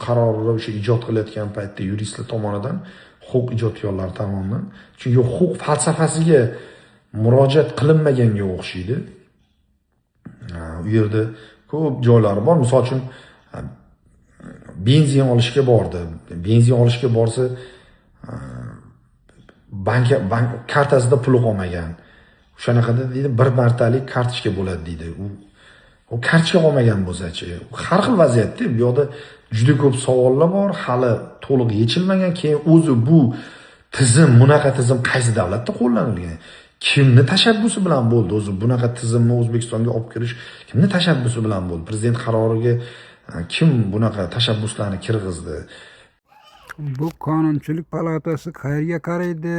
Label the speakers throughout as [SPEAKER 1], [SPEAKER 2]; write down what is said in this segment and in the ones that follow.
[SPEAKER 1] qarorida o'sha ijod qilayotgan paytda yuristlar tomonidan, huquq ijodkorlari tomonidan. Chunki huquq falsafasiga murojaat qilinmaganga o'xshaydi. U yerda ko'p joylari bor. Misol uchun benzin olishga bordi. Benzin olishga borsa, bank kartasida puli qolmagan. O'shanaqada deydi, bir martalik kartochka bo'ladi deydi. U kartochka qolmagan bo'lsa-chi, har xil vaziyatda bu yoqda juda ko'p savollar bor, hali to'liq yechilmagan. Keyin o'zi bu tizim, bunaqa tizim qaysi davlatda qo'llanilgan? Kimni tashabbusi bilan bo'ldi? O'zi bunaqa tizimni O'zbekistonga olib kirish kimni tashabbusi bilan bo'ldi? Prezident qaroriga kim bunaqa tashabbuslarni kirgizdi?
[SPEAKER 2] Bu Qonunchilik palatasi qayerga qaraydi?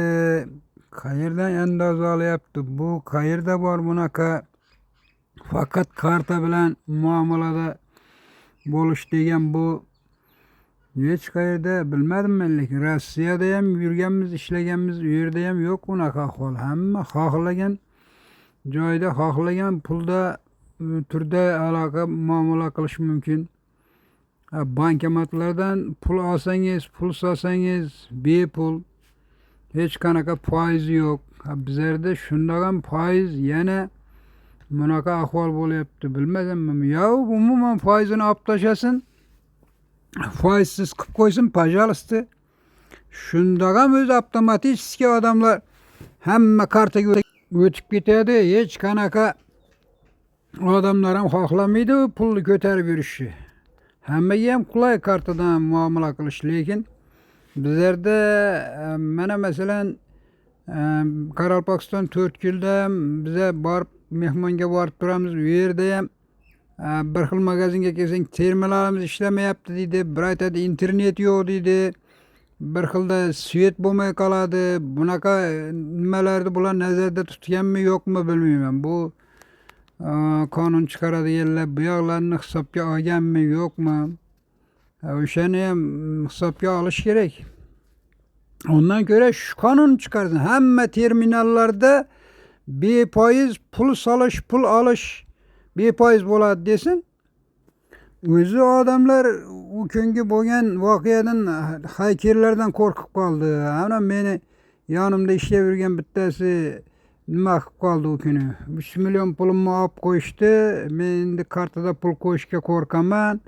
[SPEAKER 2] Qayerdan andoza olyapti? Bu qayerda bor bunaqa faqat karta bilan muomalada bo'lish degan bu hech qayerda bilmadim, lekin Rossiyada ham yurganmiz, ishlaganmiz, u yerda ham yo'q bunaqa ahvol. Hamma xohlagan joyda, xohlagan pulda, turda aloqa muomala qilish mumkin. Bankomatlardan pul olsangiz, pul solsangiz bepul, hech qanaqa foiz yo'q. Bizlarda shundoq ham foiz yana bunaqa ahvol bo'lyapti, bilmadim. Yo, umuman foizini olib tashlasin, foizsiz qilib qo'ysin, пожалуйста. Shundoq ham o'zi avtomatik odamlar hamma kartaga o'tib ketadi. Hech qanaqa odamlar ham xohlamaydi pulni ko'tarib yurishni. Hammaga ham qulay kartadan muomala qilish, lekin bizlarda mana masalan Qoraqalpog'iston 4 yilda ham biza borib mehmonga borib turamiz. U yerda ham bir xil magazinga kelsang terminalimiz ishlamayapti deydi, bir aytadi internet yo'q deydi, bir xilda svet bo'lmay qoladi. Bunaqa nimalarni bular nazarda tutganmi yo'qmi bilmayman. Bu qonun chiqaradiganlar bu yoqlarni hisobga olganmi yo'qmi? O'shani ham hisobga olish kerak. Ondan ko'ra shu qonun chiqarsin. Hamma terminallarda befoiz pul solish, pul olish befoiz bo'ladi desin. O'zi odamlar u kungi bo'lgan voqeadan, haykerlardan qo'rqib qoldi. Ana meni yonimda ishlab yurgan bittasi nima qilib qoldi u kuni. 3 million pulimni olib qo'yishdi. Men endi kartada pul qo'yishga qo'rqaman.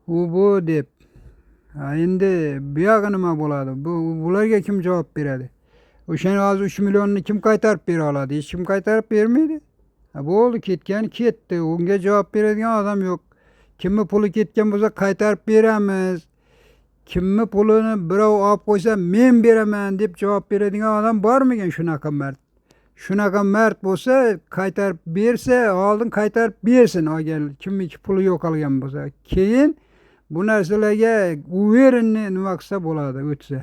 [SPEAKER 2] Bu deb. Endi bu yog'i nima bo'ladi? Bularga kim javob beradi? O'shani hozir 3 millionni kim qaytarib bera oladi? Hech kim qaytarib bermaydi. Bo'ldi, ketgan ketdi. Unga javob beradigan odam yo'q. Kimni puli ketgan bo'lsa qaytarib beramiz. Kimni pulini birov olib qo'ysa men beraman deb javob beradigan odam bormikan shunaqa mard? Shunaqa mard bo'lsa qaytarib bersa, oldin qaytarib bersin agar kimniki puli yo'qolgan bo'lsa. Keyin bu narsalarga uverenni nima qilsa bo'ladi, o'tsa.